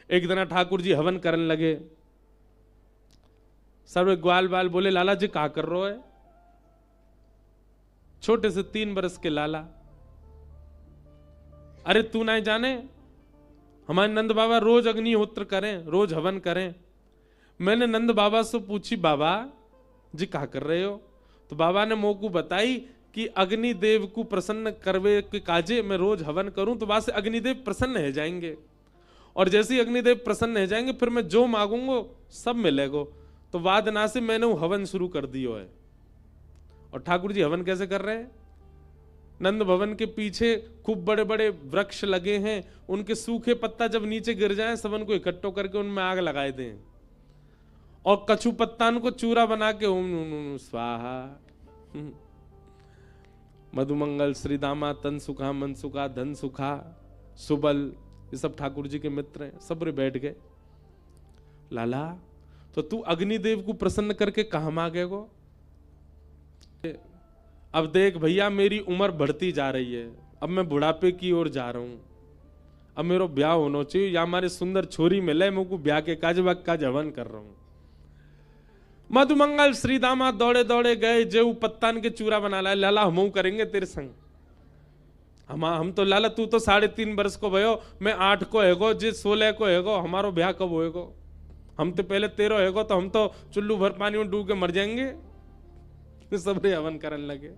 एक दिन ठाकुर जी हवन करने लगे। सर्व ग्वाल बाल बोले, लाला जी क्या कर रहे हो? छोटे से 3 बरस के लाला, अरे तू ना जाने हमारे नंद बाबा रोज अग्निहोत्र करें, रोज हवन करें। मैंने नंद बाबा से पूछी, बाबा जी क्या कर रहे हो? तो बाबा ने मोकू बताई कि अग्निदेव को प्रसन्न करवे के काजे मैं रोज हवन करूं तो वहां से अग्निदेव प्रसन्न हो जाएंगे, और जैसे ही अग्निदेव प्रसन्न हो जाएंगे फिर मैं जो मांगूंगा सब मिलेगा। तो वादना से मैंने वो हवन शुरू कर दियो है। और ठाकुर जी हवन कैसे कर रहे हैं? नंद भवन के पीछे खूब बड़े बड़े वृक्ष लगे हैं, उनके सूखे पत्ता जब नीचे गिर जाएं सब उनको इकट्ठो करके उनमें आग लगाए दें, और कछु पत्तान को चूरा बना के ओम स्वाहा, मधुमंगल श्रीदामा तन सुखा मन सुखा धन सुखा सुबल, ये सब ठाकुर जी के मित्र हैं। सब रे बैठ गए। लाला तो तू अग्निदेव को प्रसन्न करके कहां मांगे गो? अब देख भैया मेरी उम्र बढ़ती जा रही है, अब मैं बुढ़ापे की ओर जा रहा हूं, अब मेरा ब्याह होना चाहिए, या हमारे सुंदर छोरी मिले मुझको ब्याह के काज हवन कर रहा हूं। मधुमंगल श्रीदामा दौड़े दौड़े गए, जेऊ पत्तान के चूरा बना लाए। लाला हम करेंगे तेरे संग, हम तो लाला तू तो 3.5 वर्ष को भयो, मैं 8 को हैगो, जे 16 को हैगो, हमारो ब्याह कब होएगो? हम तो पहले 13 हैगो, तो हम तो चुल्लू भर पानी में डूब के मर जाएंगे। सबरे हवन करने लगे।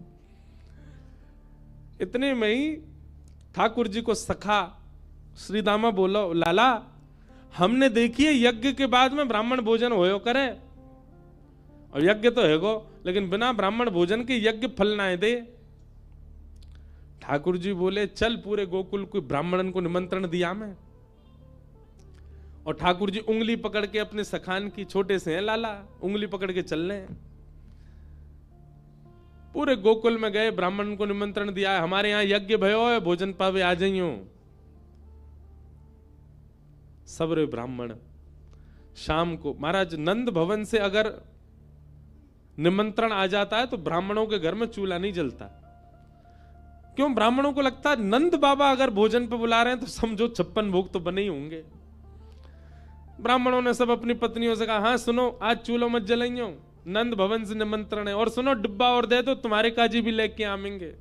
इतने में ही ठाकुर जी को सखा श्रीदामा बोलो, लाला हमने देखिए यज्ञ के बाद में ब्राह्मण भोजन होयो करे, और यज्ञ तो है गो, लेकिन बिना ब्राह्मण भोजन के यज्ञ फल ना दे। ठाकुर जी बोले, चल पूरे गोकुल को ब्राह्मणन को निमंत्रण दिया मैं। और ठाकुर जी उंगली पकड़ के अपने सखान की, छोटे से हैं लाला, उंगली पकड़ के चल रहे हैं। पूरे गोकुल में गए, ब्राह्मण को निमंत्रण दिया है, हमारे यहां यज्ञ भयो है, भोजन पावे आ जाइयो। सबरे ब्राह्मण शाम को, महाराज नंद भवन से अगर निमंत्रण आ जाता है तो ब्राह्मणों के घर में चूल्हा नहीं जलता। क्यों? ब्राह्मणों को लगता है नंद बाबा अगर भोजन पे बुला रहे हैं तो समझो 56 भोग तो बने ही होंगे। ब्राह्मणों ने सब अपनी पत्नियों से कहा, हाँ सुनो आज चूल्हो मत जलाइयो, नंद भवन से निमंत्रण है, और सुनो डिब्बा और दे दो, तुम्हारे काजी भी लेके आवेंगे।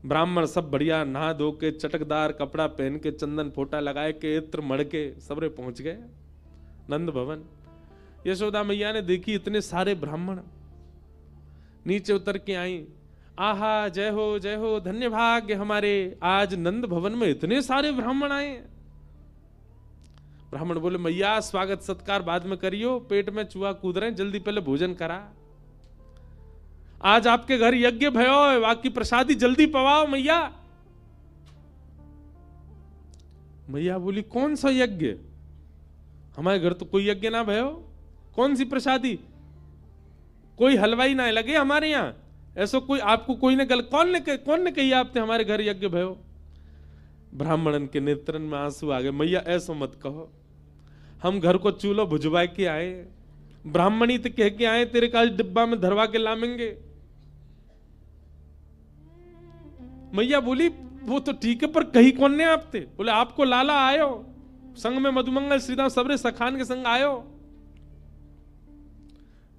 ब्राह्मण सब बढ़िया नहा धो के चटकदार कपड़ा पहन के चंदन फोटा लगाए के इत्र मड़ के सबरे पहुंच गए नंद भवन। यशोदा मैया ने देखी इतने सारे ब्राह्मण, नीचे उतर के आई, आहा जय हो धन्य भाग्य हमारे, आज नंद भवन में इतने सारे ब्राह्मण आए। ब्राह्मण बोले, मैया स्वागत सत्कार बाद में करियो, पेट में चूहा कूद रहे, जल्दी पहले भोजन करा। आज आपके घर यज्ञ भयो है, बाकी प्रसादी जल्दी पवाओ मैया। मैया बोली, कौन सा यज्ञ? हमारे घर तो कोई यज्ञ ना भयो, कौन सी प्रसादी? कोई हलवाई ना लगे हमारे यहां, ऐसा कोई आपको कोई ने कौन ने कही आपने हमारे घर यज्ञ भयो? ब्राह्मणन के नेत्रन में आंसू आ गए। मैया ऐसा मत कहो, हम घर को चूल्हो भुजवा के आए, ब्राह्मणी तो कह के आए तेरे का डिब्बा में धरवा के लामेंगे। मैया बोली, वो तो ठीक है पर कही कौन ने आप थे? बोले, आपको लाला आयो, संग में मधुमंगल श्रीदाम सबरे सखान के संग आयो।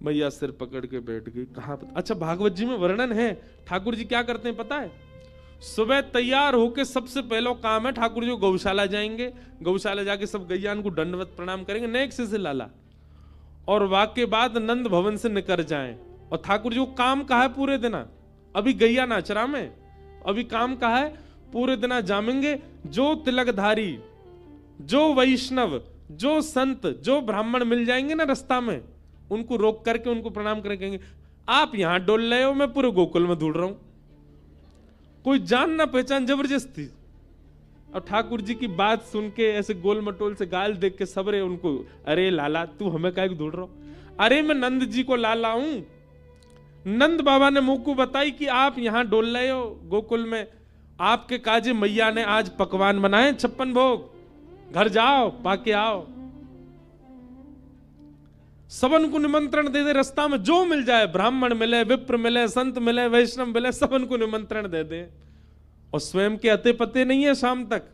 मैया सिर पकड़ के बैठ गई। कहा? अच्छा भागवत जी में वर्णन है, ठाकुर जी क्या करते हैं पता है? सुबह तैयार होके सबसे पहला काम है ठाकुर जी गौशाला जाएंगे, गौशाला जाके सब गैयान को दंडवत प्रणाम करेंगे नेक से लाला, और वाके बाद नंद भवन से निकल जाएं। और ठाकुर जी को काम कहा है पूरे दिन, अभी गैया नाचरा में, अभी काम कहा है पूरे दिन जामेंगे। जो तिलकधारी, जो वैष्णव, जो संत, जो ब्राह्मण मिल जाएंगे ना रास्ता में, उनको रोक करके उनको प्रणाम करेंगे, आप यहां डोल रहे हो, मैं पूरे गोकुल में ढूंढ रहा हूं, कोई जान ना पहचान जबरदस्ती। और ठाकुर जी की बात सुन के ऐसे गोल मटोल से गाल देख के सबरे उनको, अरे लाला तू हमें काहे ढूंढ रहा हो? अरे मैं नंद जी को लाला हूं, नंद बाबा ने मुंह को बताई कि आप यहां डोल रहे हो गोकुल में, आपके काजे मैया ने आज पकवान बनाए 56 भोग, घर जाओ पाके आओ। सबन को निमंत्रण दे दे, रास्ता में जो मिल जाए, ब्राह्मण मिले, विप्र मिले, संत मिले, वैष्णव मिले, सबन को निमंत्रण दे दे। और स्वयं के अते पते नहीं है शाम तक।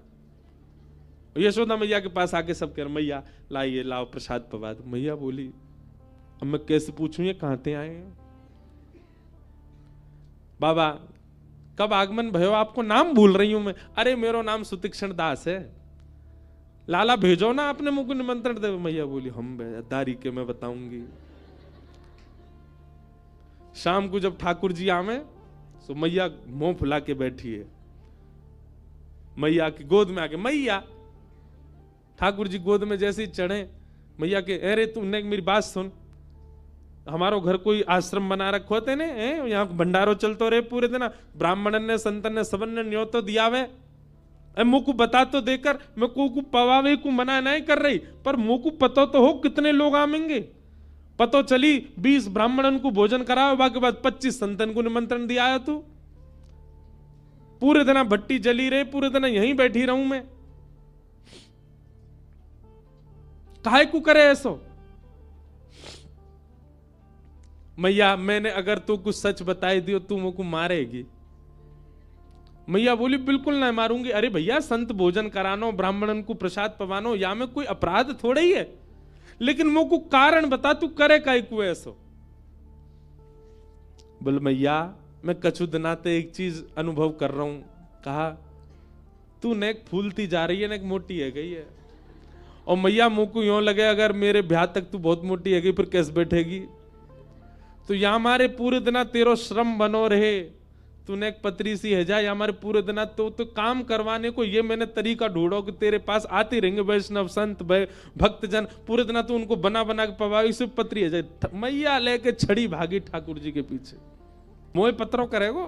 यशोदा मैया के पास आके सब कह रहे मैया लाइए लाओ प्रसाद पवा दो। मैया बोली अब मैं कैसे पूछूं ये कहां से आए हैं? बाबा कब आगमन भयो, आपको नाम भूल रही हूं मैं। अरे मेरा नाम सुतीक्षण दास है, लाला भेजो ना अपने मुंह को निमंत्रण दे। मैया बोली हम दारी के मैं बताऊंगी। शाम को जब ठाकुर जी आवे तो मैया मुंह फुला के बैठी है, मैया की गोद में आके मैया, ठाकुर जी गोद में जैसे ही चढ़े मैया के अरे तुमने मेरी बात सुन, हमारो घर कोई आश्रम बना रखो थे ने, यहाँ भंडारो चलतो रहे पूरे दिन, ब्राह्मण ने संतन ने सबन ने न्योतो दिया वे, मुंह को बता तो देकर मैं को पवावे को मना नहीं कर रही, पर मुंह को पतो तो हो कितने लोग आवेंगे। पतो चली 20 ब्राह्मणन को भोजन कराओ, बाकी बाद 25 संतन को निमंत्रण दिया है तू। पूरे दिन भट्टी जली रहे, पूरे दिन यहीं बैठी रहूं मैं, काहे को करे ऐसो? मैया मैंने अगर तू कुछ सच बताई दियो तू मुझको मारेगी। मैया बोली बिल्कुल नहीं मारूंगी। अरे भैया संत भोजन करानो, ब्राह्मणन को प्रसाद पवानो, या में कोई अपराध थोड़ा ही है, लेकिन मुझको कारण बता तू करे काहे को ऐसो? बोल मैया मैं कछु दिनाते एक चीज अनुभव कर रहा हूं। कहा तू नेक फूलती जा रही है, नेक मोटी है गई है। और मैया मुंह को यूं लगे अगर मेरे ब्याह तक तू बहुत मोटी है गई फिर कैसे बैठेगी? तो या हमारे पूरे दिना तेरो श्रम बनो रहे, तूने एक पतरी सी है जा, या हमारे पूरे दिना तो काम करवाने को ये मैंने तरीका ढूंढो कि तेरे पास आते रहेंगे वैष्णव संत भक्तजन, पूरे दिना तू उनको बना बना के पवाई से पतरी है जाए। मैया लेके छड़ी भागी ठाकुर जी के पीछे, मोह पत्रों करेगो।